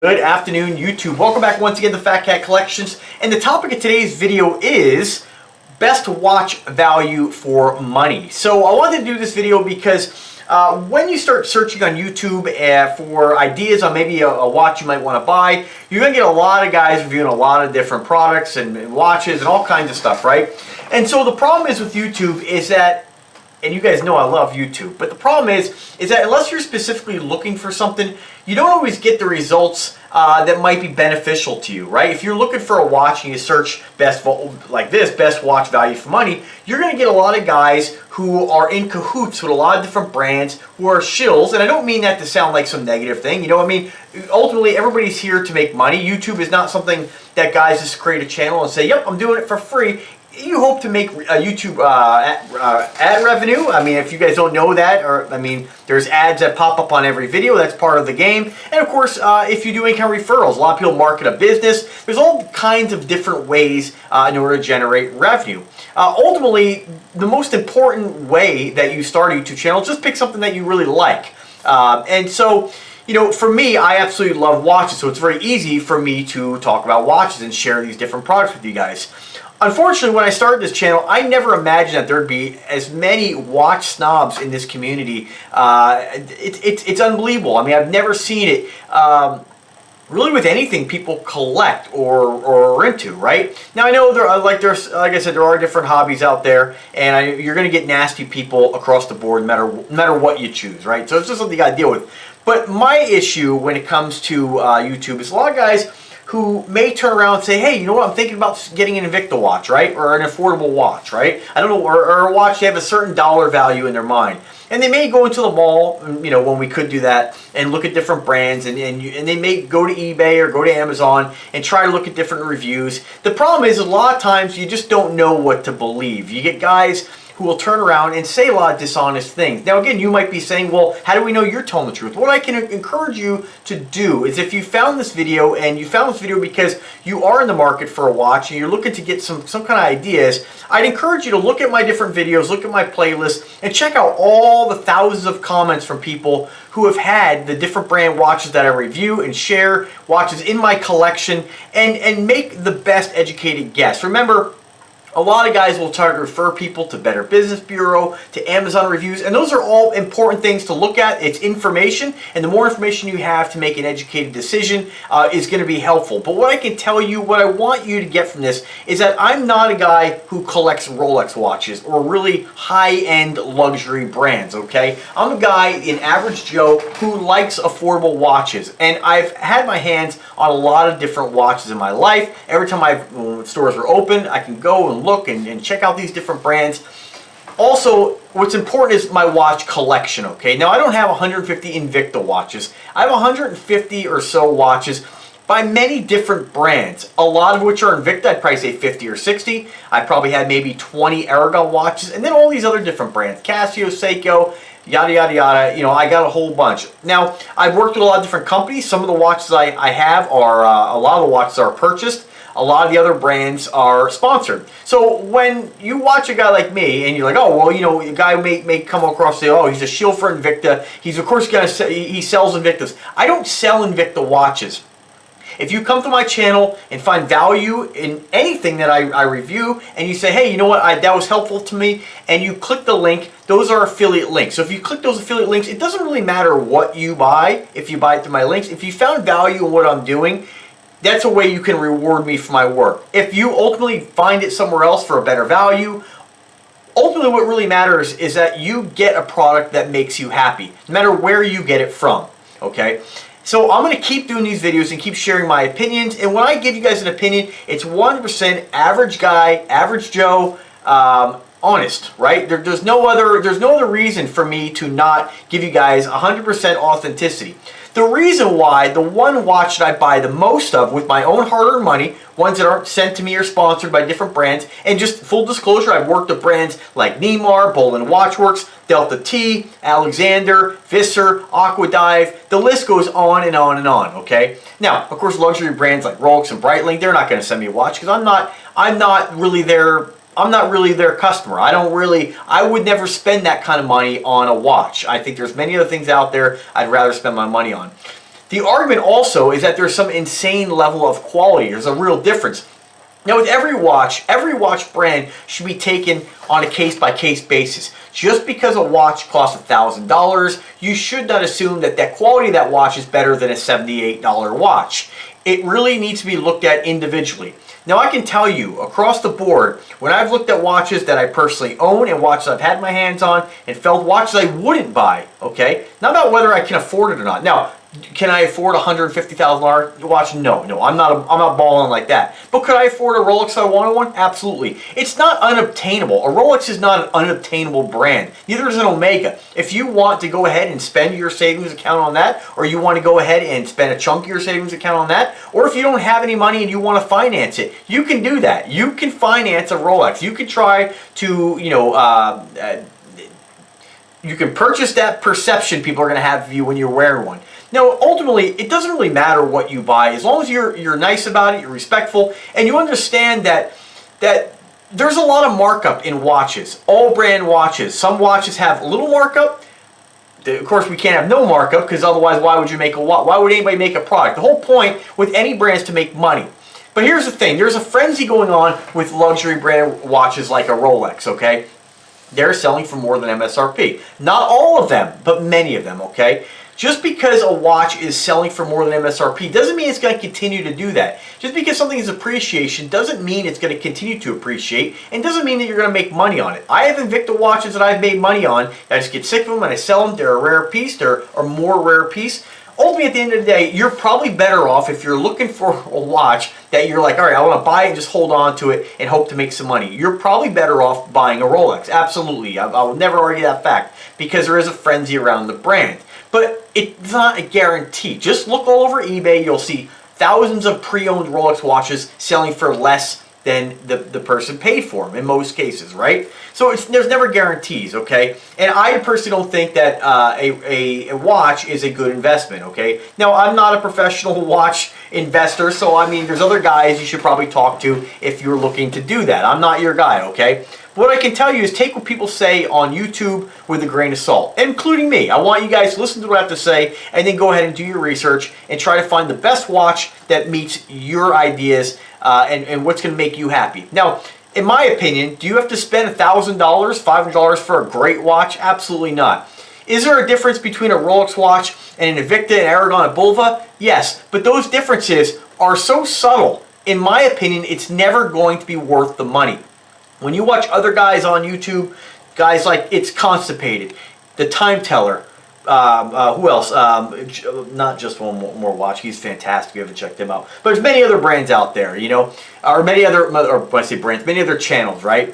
Good afternoon, YouTube. Welcome back once again to Fat Cat Collections. And the topic of today's video is best watch value for money. So I wanted to do this video because when you start searching on YouTube for ideas on maybe a watch you might want to buy, you're going to get a lot of guys reviewing a lot of different products and watches and all kinds of stuff, right? And so the problem is with YouTube is that, and you guys know I love YouTube, but the problem is that unless you're specifically looking for something, you don't always get the results that might be beneficial to you, right? If you're looking for a watch and you search best watch value for money, you're going to get a lot of guys who are in cahoots with a lot of different brands who are shills, and I don't mean that to sound like some negative thing, you know what I mean? Ultimately, everybody's here to make money. YouTube is not something that guys just create a channel and say, yep, I'm doing it for free. You hope to make YouTube ad revenue. I mean, if you guys don't know that, there's ads that pop up on every video. That's part of the game. And of course, if you do any kind of referrals, a lot of people market a business. There's all kinds of different ways in order to generate revenue. Ultimately, the most important way that you start a YouTube channel is just pick something that you really like. And so, you know, for me, I absolutely love watches. So it's very easy for me to talk about watches and share these different products with you guys. Unfortunately, when I started this channel, I never imagined that there'd be as many watch snobs in this community. It's unbelievable. I mean, I've never seen it really with anything people collect or are into, right? Now, I know like I said, there are different hobbies out there, and you're going to get nasty people across the board no matter what you choose, right? So it's just something you got to deal with. But my issue when it comes to YouTube is a lot of guys who may turn around and say, hey, you know what, I'm thinking about getting an Invicta watch, right? Or an affordable watch, right? I don't know, or a watch they have a certain dollar value in their mind. And they may go into the mall, you know, when we could do that, and look at different brands, and they may go to eBay or go to Amazon and try to look at different reviews. The problem is a lot of times you just don't know what to believe. You get guys who will turn around and say a lot of dishonest things. Now again, you might be saying, well, how do we know you're telling the truth? What I can encourage you to do is if you found this video, and you found this video because you are in the market for a watch and you're looking to get some kind of ideas, I'd encourage you to look at my different videos, look at my playlist, and check out all the thousands of comments from people who have had the different brand watches that I review and share, watches in my collection, and make the best educated guess. Remember, a lot of guys will try to refer people to Better Business Bureau, to Amazon reviews, and those are all important things to look at. It's information, and the more information you have to make an educated decision is going to be helpful. But what I can tell you, what I want you to get from this, is that I'm not a guy who collects Rolex watches or really high-end luxury brands, okay? I'm a guy, an average Joe, who likes affordable watches, and I've had my hands on a lot of different watches in my life. Every time when stores are open, I can go and look and check out these different brands. Also, what's important is my watch collection, okay? Now, I don't have 150 Invicta watches. I have 150 or so watches by many different brands, a lot of which are Invicta. I'd probably say 50 or 60. I probably had maybe 20 Aragon watches, and then all these other different brands, Casio, Seiko, yada, yada, yada. You know, I got a whole bunch. Now, I've worked with a lot of different companies. Some of the watches I have are, a lot of the watches are purchased. A lot of the other brands are sponsored. So when you watch a guy like me and you're like, oh, well, you know, a guy may come across and say, oh, he's a shill for Invicta. He's, of course, going to say he sells Invictas. I don't sell Invicta watches. If you come to my channel and find value in anything that I review, and you say, hey, you know what, that was helpful to me, and you click the link, those are affiliate links. So if you click those affiliate links, it doesn't really matter what you buy if you buy it through my links. If you found value in what I'm doing, that's a way you can reward me for my work. If you ultimately find it somewhere else for a better value, ultimately what really matters is that you get a product that makes you happy, no matter where you get it from, okay? So I'm going to keep doing these videos and keep sharing my opinions, and when I give you guys an opinion, it's 100% average guy, average Joe, honest, right? There's no other reason for me to not give you guys 100% authenticity. The reason why, the one watch that I buy the most of with my own hard-earned money, ones that aren't sent to me or sponsored by different brands, and just full disclosure, I've worked with brands like Neymar, Bolin Watchworks, Delta T, Alexander, Visser, Aquadive, the list goes on and on and on, okay? Now, of course, luxury brands like Rolex and Breitling, they're not going to send me a watch because I'm not really their customer. I would never spend that kind of money on a watch. I think there's many other things out there I'd rather spend my money on. The argument also is that there's some insane level of quality. There's a real difference. Now with every watch brand should be taken on a case-by-case basis. Just because a watch costs $1,000, you should not assume that that quality of that watch is better than a $78 watch. It really needs to be looked at individually. Now I can tell you, across the board, when I've looked at watches that I personally own and watches I've had my hands on and felt watches I wouldn't buy, okay? Not about whether I can afford it or not. Now, can I afford a $150,000 watch? No, I'm not balling like that. But could I afford a Rolex if I wanted one? Absolutely. It's not unobtainable. A Rolex is not an unobtainable brand. Neither is an Omega. If you want to go ahead and spend your savings account on that, or you want to go ahead and spend a chunk of your savings account on that, or if you don't have any money and you want to finance it, you can do that. You can finance a Rolex. You can try to, you can purchase that perception people are going to have of you when you're wearing one. Now, ultimately, it doesn't really matter what you buy, as long as you're nice about it, you're respectful, and you understand that there's a lot of markup in watches, all brand watches. Some watches have a little markup. Of course, we can't have no markup, because otherwise, why would you make a watch? Why would anybody make a product? The whole point with any brand is to make money. But here's the thing: there's a frenzy going on with luxury brand watches like a Rolex. Okay, they're selling for more than MSRP. Not all of them, but many of them. Okay. Just because a watch is selling for more than MSRP doesn't mean it's going to continue to do that. Just because something is appreciation doesn't mean it's going to continue to appreciate, and doesn't mean that you're going to make money on it. I have Invicta watches that I've made money on. I just get sick of them and I sell them. They're a rare piece. They're a more rare piece. Ultimately, at the end of the day, you're probably better off if you're looking for a watch that you're like, all right, I want to buy it and just hold on to it and hope to make some money. You're probably better off buying a Rolex. Absolutely. I will never argue that fact, because there is a frenzy around the brand. But it's not a guarantee. Just look all over eBay. You'll see thousands of pre-owned Rolex watches selling for less than the person paid for them in most cases, right? So there's never guarantees, okay? And I personally don't think that a watch is a good investment, okay? Now, I'm not a professional watch investor, so I mean, there's other guys you should probably talk to if you're looking to do that. I'm not your guy, okay? What I can tell you is take what people say on YouTube with a grain of salt, including me. I want you guys to listen to what I have to say and then go ahead and do your research and try to find the best watch that meets your ideas and what's going to make you happy. Now, in my opinion, do you have to spend $1,000, $500 for a great watch? Absolutely not. Is there a difference between a Rolex watch and an Invicta and Aragon and Bulva? Yes, but those differences are so subtle. In my opinion, it's never going to be worth the money. When you watch other guys on YouTube, guys like It's Constipated, The Time Teller, who else? Not Just One More Watch. He's fantastic. You haven't checked him out. But there's many other brands out there, you know, or many other, or when I say brands, many other channels, right?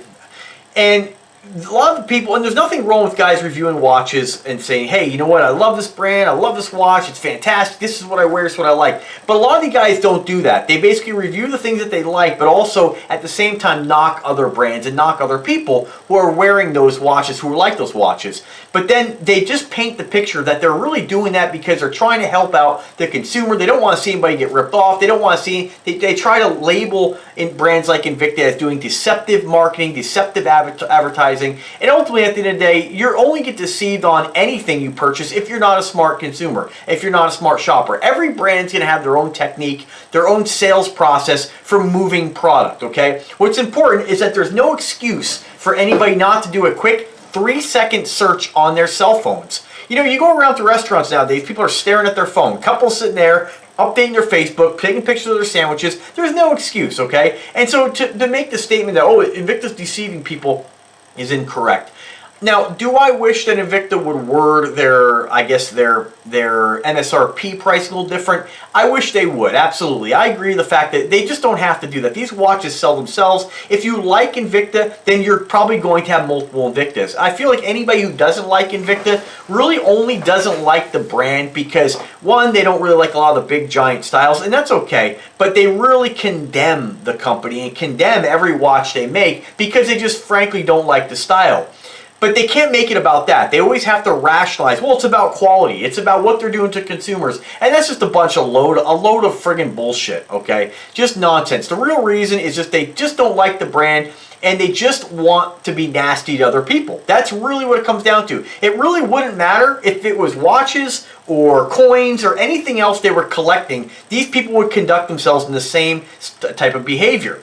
And a lot of people, and there's nothing wrong with guys reviewing watches and saying, hey, you know what, I love this brand, I love this watch, it's fantastic, this is what I wear, this is what I like. But a lot of the guys don't do that. They basically review the things that they like, but also at the same time knock other brands and knock other people who are wearing those watches, who like those watches. But then they just paint the picture that they're really doing that because they're trying to help out the consumer. They don't want to see anybody get ripped off. They don't want to see, they try to label in brands like Invicta as doing deceptive marketing, deceptive advertising. And ultimately, at the end of the day, you only get deceived on anything you purchase if you're not a smart consumer, if you're not a smart shopper. Every brand's going to have their own technique, their own sales process for moving product, okay? What's important is that there's no excuse for anybody not to do a quick 3-second search on their cell phones. You know, you go around to restaurants nowadays, people are staring at their phone. Couples sitting there, updating their Facebook, taking pictures of their sandwiches. There's no excuse, okay? And so to make the statement that, oh, Invicta's deceiving people, is incorrect. Now, do I wish that Invicta would word their, I guess, their MSRP price a little different? I wish they would, absolutely. I agree with the fact that they just don't have to do that. These watches sell themselves. If you like Invicta, then you're probably going to have multiple Invictas. I feel like anybody who doesn't like Invicta really only doesn't like the brand because, one, they don't really like a lot of the big giant styles, and that's okay, but they really condemn the company and condemn every watch they make because they just frankly don't like the style. But they can't make it about that. They always have to rationalize, well, it's about quality. It's about what they're doing to consumers. And that's just a load of friggin' bullshit, okay? Just nonsense. The real reason is just they just don't like the brand and they just want to be nasty to other people. That's really what it comes down to. It really wouldn't matter if it was watches or coins or anything else they were collecting, these people would conduct themselves in the same type of behavior.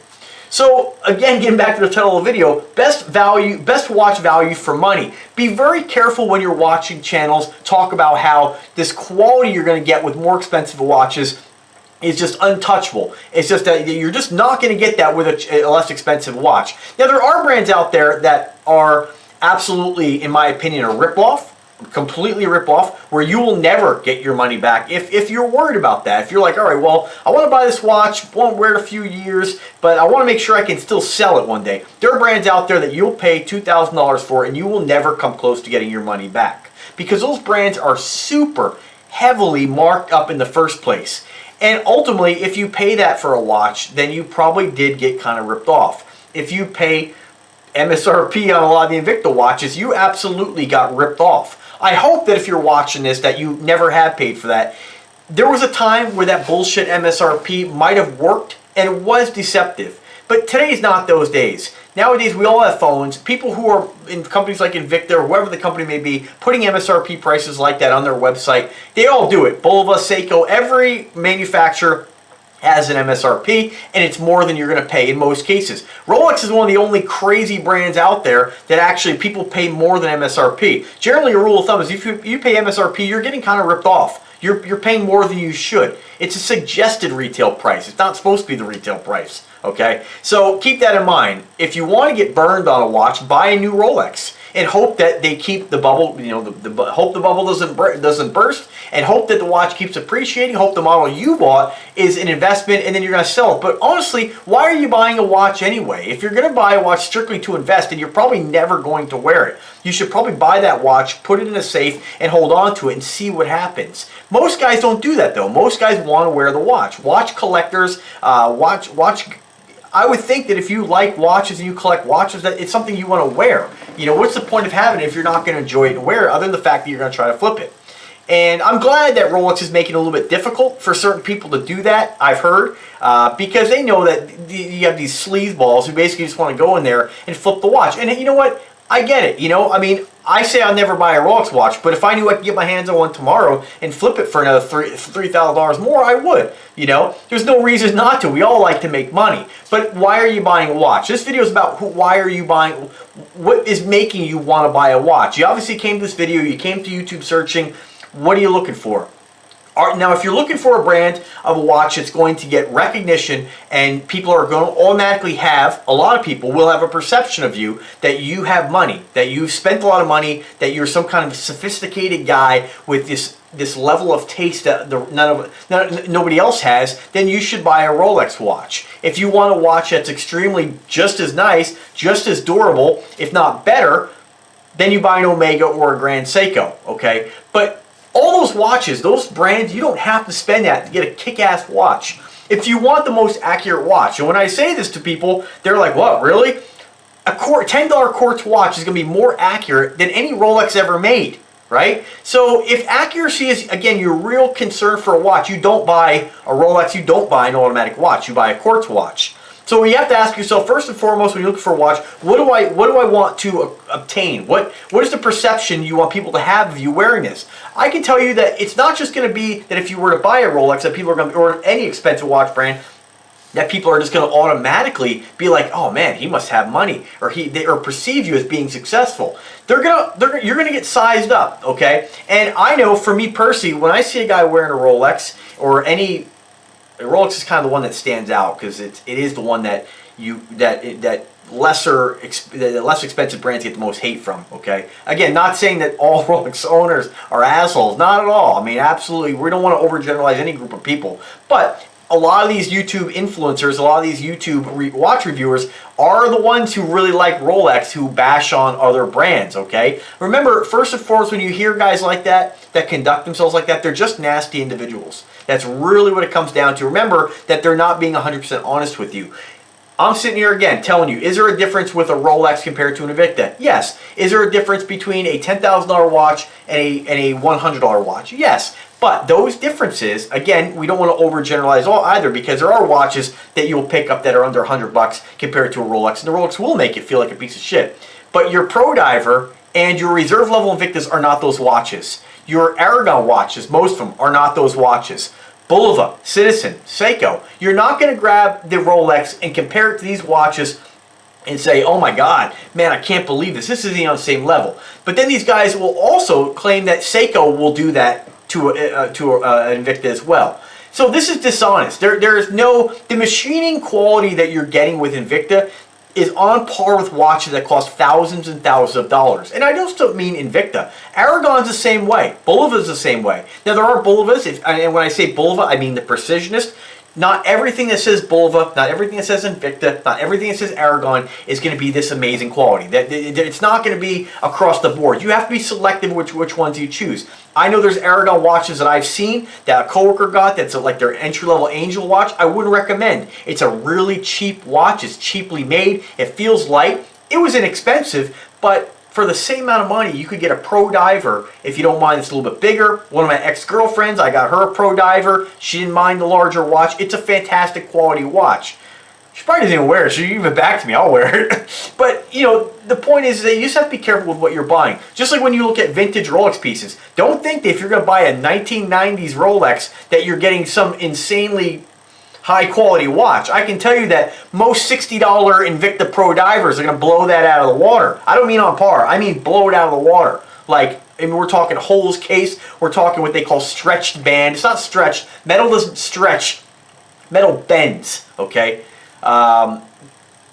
So again, getting back to the title of the video, best watch value for money. Be very careful when you're watching channels talk about how this quality you're going to get with more expensive watches is just untouchable. It's just that you're just not going to get that with a less expensive watch. Now, there are brands out there that are absolutely, in my opinion, a ripoff, completely ripoff, where you will never get your money back if you're worried about that. If you're like, all right, well, I want to buy this watch, won't wear it a few years, but I want to make sure I can still sell it one day. There are brands out there that you'll pay $2,000 for and you will never come close to getting your money back, because those brands are super heavily marked up in the first place. And ultimately, if you pay that for a watch, then you probably did get kind of ripped off. If you pay MSRP on a lot of the Invicta watches, you absolutely got ripped off. I hope that if you're watching this that you never have paid for that. There was a time where that bullshit MSRP might have worked and it was deceptive. But today's not those days. Nowadays we all have phones. People who are in companies like Invicta or whoever the company may be putting MSRP prices like that on their website, they all do it. Bulova, Seiko, every manufacturer has an MSRP, and it's more than you're going to pay in most cases. Rolex is one of the only crazy brands out there that actually people pay more than MSRP. Generally, a rule of thumb is if you pay MSRP, you're getting kind of ripped off. You're paying more than you should. It's a suggested retail price. It's not supposed to be the retail price, okay? So keep that in mind. If you want to get burned on a watch, buy a new Rolex and hope that they keep the bubble, you know, hope the bubble doesn't burst, and hope that the watch keeps appreciating. Hope the model you bought is an investment and then you're going to sell it. But honestly, why are you buying a watch anyway? If you're going to buy a watch strictly to invest and you're probably never going to wear it, you should probably buy that watch, put it in a safe, and hold on to it and see what happens. Most guys don't do that though. Most guys want to wear the watch. Watch collectors, I would think that if you like watches and you collect watches, that it's something you want to wear. You know, what's the point of having it if you're not going to enjoy it and wear it, other than the fact that you're going to try to flip it? And I'm glad that Rolex is making it a little bit difficult for certain people to do that, I've heard, because they know that you have these sleazeballs who basically just want to go in there and flip the watch. And you know what? I get it, you know, I mean, I say I'll never buy a Rolex watch, but if I knew I could get my hands on one tomorrow and flip it for another $3,000 more, I would, you know. There's no reason not to. We all like to make money. But why are you buying a watch? This video is about why are you buying, what is making you want to buy a watch. You obviously came to this video, you came to YouTube searching, what are you looking for? Now, if you're looking for a brand of a watch that's going to get recognition and people are going to automatically have, a lot of people will have a perception of you that you have money, that you've spent a lot of money, that you're some kind of sophisticated guy with this level of taste that nobody else has, then you should buy a Rolex watch. If you want a watch that's extremely just as nice, just as durable, if not better, then you buy an Omega or a Grand Seiko, okay? But all those watches, those brands, you don't have to spend that to get a kick-ass watch. If you want the most accurate watch, and when I say this to people, they're like, what, really? A $10 quartz watch is going to be more accurate than any Rolex ever made, right? So if accuracy is, again, your real concern for a watch, you don't buy a Rolex, you don't buy an automatic watch, you buy a quartz watch. So you have to ask yourself, first and foremost, when you look for a watch, what do I want to obtain? What is the perception you want people to have of you wearing this? I can tell you that it's not just going to be that if you were to buy a Rolex, that people are going to, or any expensive watch brand, that people are just going to automatically be like, oh man, he must have money, or or perceive you as being successful. You're gonna get sized up, okay? And I know for me personally, when I see a guy wearing a Rolex or any, Rolex is kind of the one that stands out because it is the one that less expensive brands get the most hate from, okay? Again, not saying that all Rolex owners are assholes, not at all. I mean, absolutely, we don't want to overgeneralize any group of people, but a lot of these YouTube influencers, a lot of these YouTube watch reviewers are the ones who really like Rolex, who bash on other brands, okay? Remember, first and foremost, when you hear guys like that conduct themselves like that, they're just nasty individuals. That's really what it comes down to. Remember that they're not being 100% honest with you. I'm sitting here again telling you, is there a difference with a Rolex compared to an Invicta? Yes. Is there a difference between a $10,000 watch and a $100 watch? Yes. But those differences, again, we don't want to overgeneralize either, because there are watches that you'll pick up that are under $100 compared to a Rolex, and the Rolex will make it feel like a piece of shit. But your pro diver And your reserve level Invictas are not those watches. Your Aragon watches, most of them, are not those watches. Bulova, Citizen, Seiko. You're not going to grab the Rolex and compare it to these watches and say, oh my God, man, I can't believe this. This isn't on the same level. But then these guys will also claim that Seiko will do that to an Invicta as well. So this is dishonest. There is no, the machining quality that you're getting with Invicta is on par with watches that cost thousands and thousands of dollars. And I just don't mean Invicta. Aragon's the same way. Bulova's the same way. Now there are Bulovas, and when I say Bulova, I mean the Precisionist. Not everything that says Bulova, not everything that says Invicta, not everything that says Aragon is going to be this amazing quality. It's not going to be across the board. You have to be selective which ones you choose. I know there's Aragon watches that I've seen that a coworker got that's like their entry-level Angel watch. I wouldn't recommend. It's a really cheap watch. It's cheaply made. It feels light. It was inexpensive, but for the same amount of money, you could get a Pro Diver if you don't mind. It's a little bit bigger. One of my ex-girlfriends, I got her a Pro Diver. She didn't mind the larger watch. It's a fantastic quality watch. She probably doesn't even wear it. She give it back to me. I'll wear it. But, you know, the point is that you just have to be careful with what you're buying. Just like when you look at vintage Rolex pieces. Don't think that if you're going to buy a 1990s Rolex that you're getting some insanely high quality watch. I can tell you that most $60 Invicta Pro Divers are going to blow that out of the water. I don't mean on par. I mean blow it out of the water. Like, I mean, we're talking holes case. We're talking what they call stretched band. It's not stretched. Metal doesn't stretch. Metal bends, okay?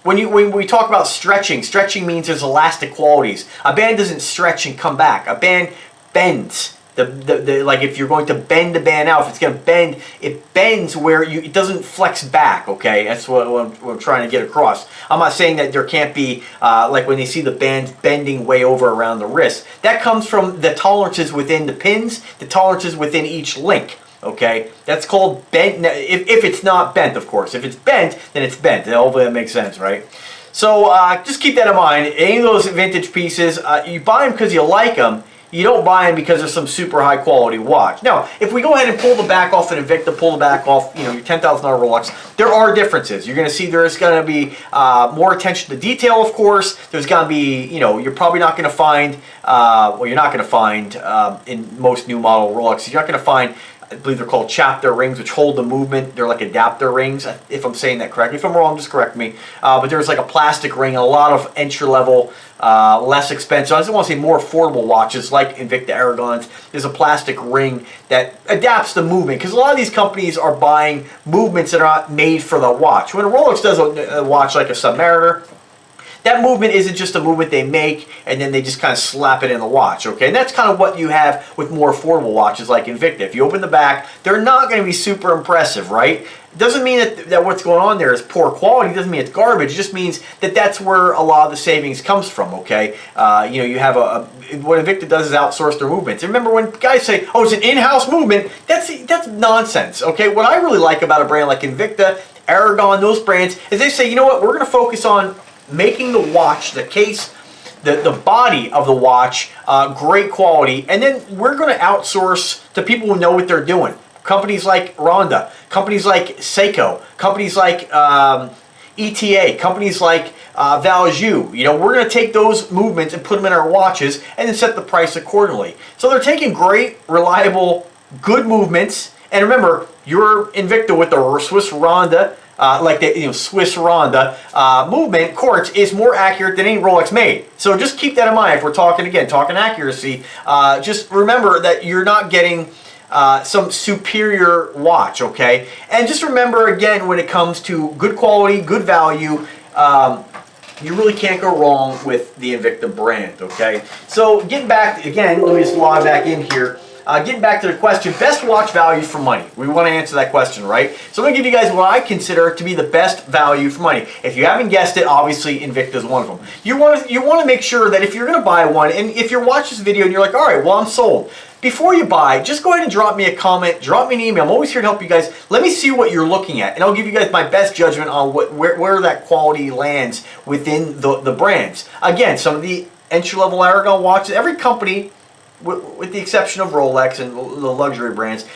When we talk about stretching, stretching means there's elastic qualities. A band doesn't stretch and come back. A band bends. Like if you're going to bend the band out, if it's going to bend, it bends where it doesn't flex back, okay? That's what I'm trying to get across. I'm not saying that there can't be, like when they see the band bending way over around the wrist. That comes from the tolerances within the pins, the tolerances within each link, okay? That's called bent, if it's not bent, of course. If it's bent, then it's bent. Hopefully that makes sense, right? So just keep that in mind. Any of those vintage pieces, you buy them because you like them. You don't buy them because there's some super high quality watch. Now, if we go ahead and pull the back off an Invicta, pull the back off, you know, your $10,000 Rolex, there are differences. You're going to see there's going to be more attention to detail, of course. There's going to be, you know, you're probably not going to find, well, you're not going to find in most new model Rolexes, you're not going to find, I believe they're called chapter rings, which hold the movement. They're like adapter rings, if I'm saying that correctly. If I'm wrong, just correct me. But there's like a plastic ring, a lot of entry-level, less expensive. I just want to say more affordable watches like Invicta Aragons. There's a plastic ring that adapts the movement, because a lot of these companies are buying movements that are not made for the watch. When a Rolex does a watch like a Submariner, that movement isn't just a movement they make and then they just kind of slap it in the watch, okay? And that's kind of what you have with more affordable watches like Invicta. If you open the back, they're not going to be super impressive, right? It doesn't mean that what's going on there is poor quality. It doesn't mean it's garbage. It just means that that's where a lot of the savings comes from, okay? You know, you have what Invicta does is outsource their movements. And remember when guys say, oh, it's an in-house movement, that's nonsense, okay? What I really like about a brand like Invicta, Aragon, those brands, is they say, you know what, we're going to focus on making the watch, the case, the body of the watch, great quality, and then we're going to outsource to people who know what they're doing. Companies like Ronda, companies like Seiko, companies like ETA, companies like Valjoux. You know, we're going to take those movements and put them in our watches and then set the price accordingly. So they're taking great, reliable, good movements. And remember, your Invicta with the Swiss Ronda, like the Swiss Ronda movement quartz is more accurate than any Rolex made. So just keep that in mind if we're talking accuracy. Just remember that you're not getting some superior watch, okay? And just remember again, when it comes to good quality, good value, you really can't go wrong with the Invicta brand, okay? So getting back, again, let me just log back in here. Getting back to the question, best watch value for money. We want to answer that question, right? So I'm going to give you guys what I consider to be the best value for money. If you haven't guessed it, obviously Invicta is one of them. You want to make sure that if you're going to buy one, and if you're watching this video and you're like, all right, well, I'm sold. Before you buy, just go ahead and drop me a comment, drop me an email. I'm always here to help you guys. Let me see what you're looking at, and I'll give you guys my best judgment on where that quality lands within the brands. Again, some of the entry-level Aragon watches, every company, with the exception of Rolex and the luxury brands,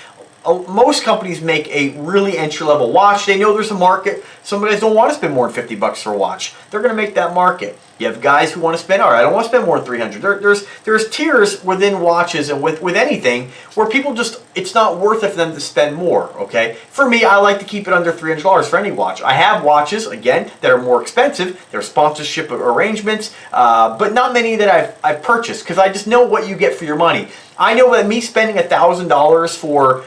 most companies make a really entry-level watch. They know there's a market. Some guys don't want to spend more than 50 bucks for a watch. They're going to make that market. You have guys who want to spend, all right, I don't want to spend more than 300. There's tiers within watches and with anything where people just, it's not worth it for them to spend more, okay? For me, I like to keep it under $300 for any watch. I have watches, again, that are more expensive. They're sponsorship arrangements, but not many that I've purchased because I just know what you get for your money. I know that me spending $1,000 for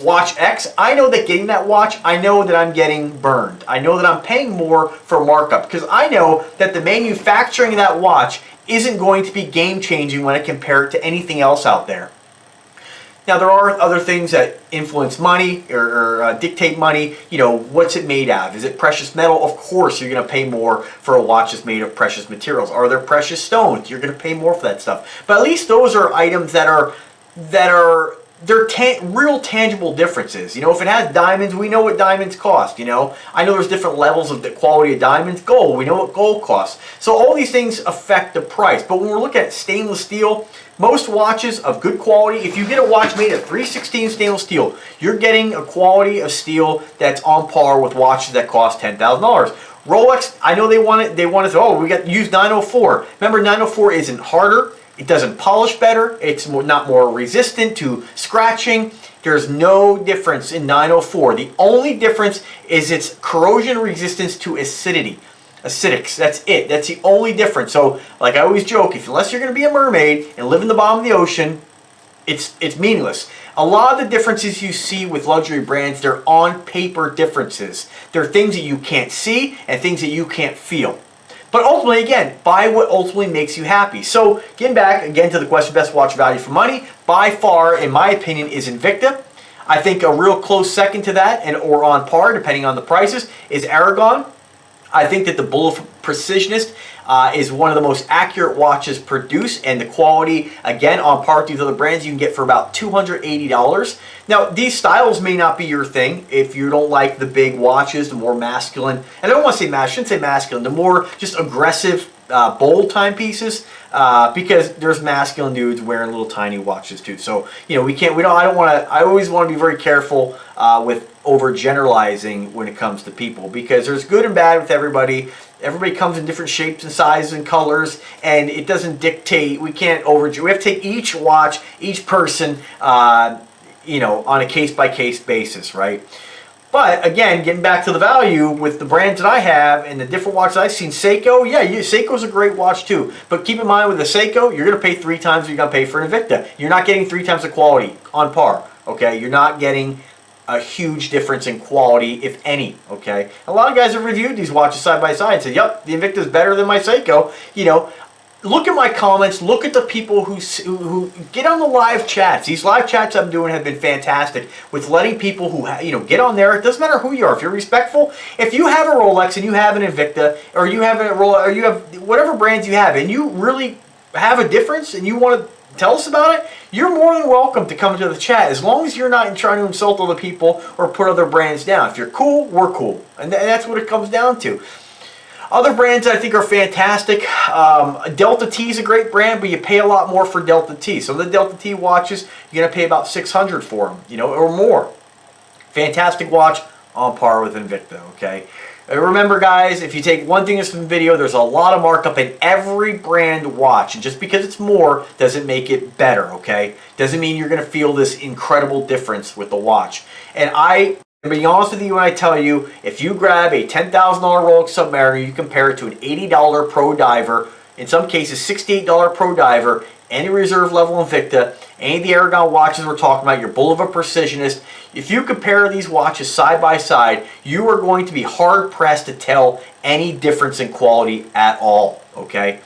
watch X, I know that getting that watch, I know that I'm getting burned. I know that I'm paying more for markup because I know that the manufacturing of that watch isn't going to be game changing when I compare it to anything else out there. Now there are other things that influence money or dictate money. You know, what's it made out of? Is it precious metal? Of course you're going to pay more for a watch that's made of precious materials. Are there precious stones? You're going to pay more for that stuff. But at least those are items that are real tangible differences. You know, if it has diamonds, we know what diamonds cost, you know. I know there's different levels of the quality of diamonds. Gold, we know what gold costs. So all these things affect the price. But when we're looking at stainless steel, most watches of good quality, if you get a watch made of 316 stainless steel, you're getting a quality of steel that's on par with watches that cost $10,000. Rolex, I know they want it, oh, we got used 904. Remember, 904 isn't harder. It doesn't polish better. It's not more resistant to scratching. There's no difference in 904. The only difference is its corrosion resistance to acidity. Acidics, that's it. That's the only difference. So, like I always joke, unless you're going to be a mermaid and live in the bottom of the ocean, it's meaningless. A lot of the differences you see with luxury brands, they're on paper differences. They're things that you can't see and things that you can't feel. But ultimately, again, buy what ultimately makes you happy. So, getting back again to the question, best watch value for money, by far, in my opinion, is Invicta. I think a real close second to that, or on par, depending on the prices, is Aragon. I think that the Bullet Precisionist is one of the most accurate watches produced, and the quality, again, on par with these other brands, you can get for about $280. Now, these styles may not be your thing if you don't like the big watches, the more masculine, and I don't want to say masculine, I shouldn't say masculine, the more just aggressive, bold timepieces, because there's masculine dudes wearing little tiny watches too. So, you know, I always want to be very careful with overgeneralizing when it comes to people, because there's good and bad with everybody. Everybody comes in different shapes and sizes and colors, and it doesn't dictate. We can't we have to take each watch, each person, you know, on a case-by-case basis, right? But again, getting back to the value with the brands that I have and the different watches I've seen, Seiko, yeah, Seiko's a great watch too. But keep in mind with the Seiko, you're going to pay 3 times what you're going to pay for an Invicta. You're not getting 3 times the quality on par, okay? You're not getting a huge difference in quality, if any, okay? A lot of guys have reviewed these watches side by side and said, yep, the Invicta is better than my Seiko. You know, look at my comments, look at the people who get on the live chats. These live chats I'm doing have been fantastic with letting people who, you know, get on there. It doesn't matter who you are. If you're respectful, if you have a Rolex and you have an Invicta, or you have a Rolex, or you have whatever brands you have, and you really have a difference and you want to tell us about it, you're more than welcome to come to the chat, as long as you're not trying to insult other people or put other brands down. If you're cool, we're cool. And that's what it comes down to. Other brands I think are fantastic. Delta T is a great brand, but you pay a lot more for Delta T. Some of the Delta T watches, you're going to pay about $600 for them, you know, or more. Fantastic watch, on par with Invicta, okay? And remember, guys, if you take one thing from the video, there's a lot of markup in every brand watch. And just because it's more doesn't make it better, okay? Doesn't mean you're going to feel this incredible difference with the watch. And I'm being honest with you when I tell you, if you grab a $10,000 Rolex Submariner, you compare it to an $80 Pro Diver, in some cases $68 Pro Diver, any reserve level Invicta, any of the Aragon watches we're talking about, your Bullet Precisionist, if you compare these watches side by side, you are going to be hard pressed to tell any difference in quality at all, okay?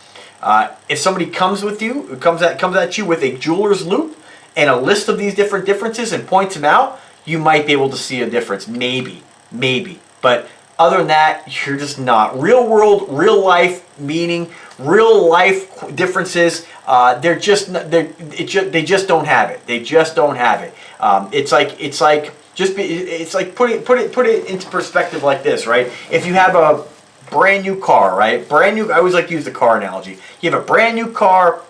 If somebody comes at you with a jeweler's loupe and a list of these different differences and points them out, you might be able to see a difference, maybe. But other than that, you're just not. Real world, real life meaning, real life differences, they just don't have it. They just don't have it. It's like put it into perspective like this, right? If you have a brand new car, right? I always like to use the car analogy. You have a brand new car.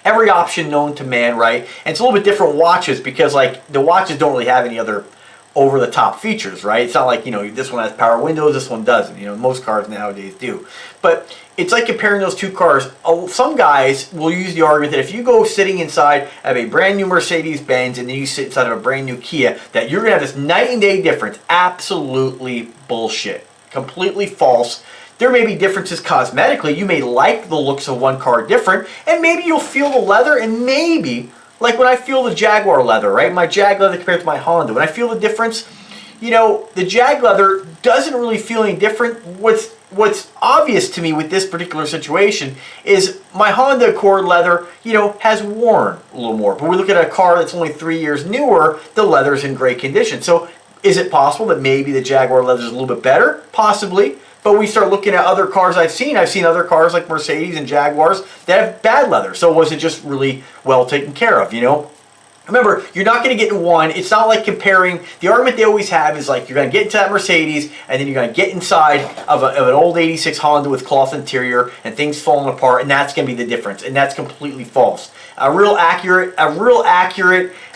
every option known to man, right? And it's a little bit different watches because like the watches don't really have any other over-the-top features, right? It's not like, you know, this one has power windows, this one doesn't. You know, most cars nowadays do. But it's like comparing those two cars. Some guys will use the argument that if you go sitting inside of a brand new Mercedes-Benz and then you sit inside of a brand new Kia, that you're going to have this night and day difference. Absolutely bullshit. Completely false. There may be differences cosmetically. You may like the looks of one car different, and maybe you'll feel the leather, and maybe, like when I feel the Jaguar leather, right? My Jag leather compared to my Honda. When I feel the difference, you know, the Jag leather doesn't really feel any different. What's obvious to me with this particular situation is my Honda Accord leather, you know, has worn a little more. But we look at a car that's only 3 years newer, the leather's in great condition. So is it possible that maybe the Jaguar leather is a little bit better? Possibly. But we start looking at other cars I've seen other cars like Mercedes and Jaguars that have bad leather. So was it just really well taken care of, you know? Remember, you're not going to get in one. It's not like comparing. The argument they always have is like you're going to get into that Mercedes and then you're going to get inside of an old 86 Honda with cloth interior and things falling apart, and that's going to be the difference. And that's completely false. A real accurate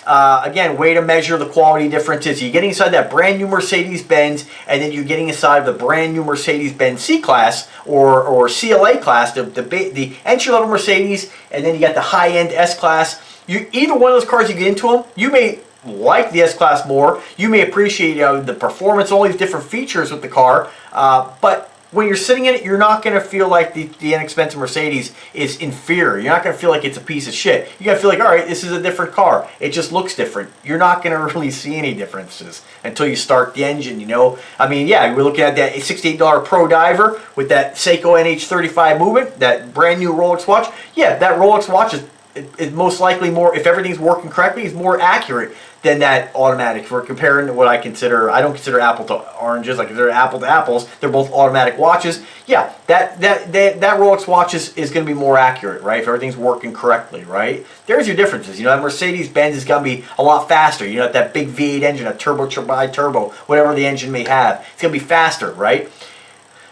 again, way to measure the quality differences. You're getting inside that brand new Mercedes-Benz, and then you're getting inside the brand new Mercedes-Benz C-Class or CLA class, the entry-level Mercedes, and then you got the high-end S-Class. Either one of those cars, you get into them, you may like the S-Class more. You may appreciate the performance, all these different features with the car, but when you're sitting in it, you're not going to feel like the inexpensive Mercedes is inferior. You're not going to feel like it's a piece of shit. You're going to feel like, all right, this is a different car. It just looks different. You're not going to really see any differences until you start the engine, you know. I mean, yeah, we're looking at that $68 Pro Diver with that Seiko NH35 movement, that brand new Rolex watch. Yeah, that Rolex watch is most likely more, if everything's working correctly, is more accurate than that automatic. If we're comparing what I don't consider apple to oranges, I consider apple to apples. They're both automatic watches. Yeah, that Rolex watch is going to be more accurate, right? If everything's working correctly, right? There's your differences. You know, that Mercedes-Benz is going to be a lot faster. You know, that big V8 engine, a turbo, bi-turbo, whatever the engine may have. It's going to be faster, right?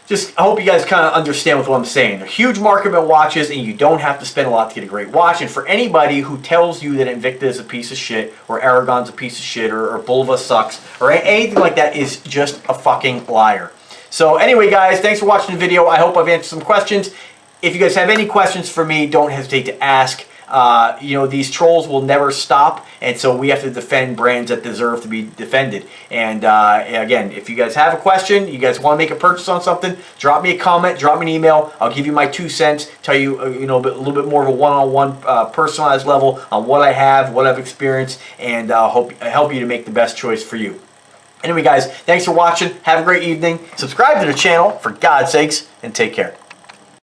Just, I hope you guys kind of understand what I'm saying. They're huge market watches, and you don't have to spend a lot to get a great watch. And for anybody who tells you that Invicta is a piece of shit, or Aragon's a piece of shit, or Bulva sucks, or anything like that is just a fucking liar. So anyway, guys, thanks for watching the video. I hope I've answered some questions. If you guys have any questions for me, don't hesitate to ask. You know, these trolls will never stop, and so we have to defend brands that deserve to be defended. And again, if you guys have a question, you guys want to make a purchase on something, drop me a comment, drop me an email. I'll give you my 2 cents, tell you, you know, a little bit more of a one-on-one personalized level on what I have, what I've experienced, and help you to make the best choice for you. Anyway, guys, thanks for watching. Have a great evening. Subscribe to the channel, for God's sakes, and take care.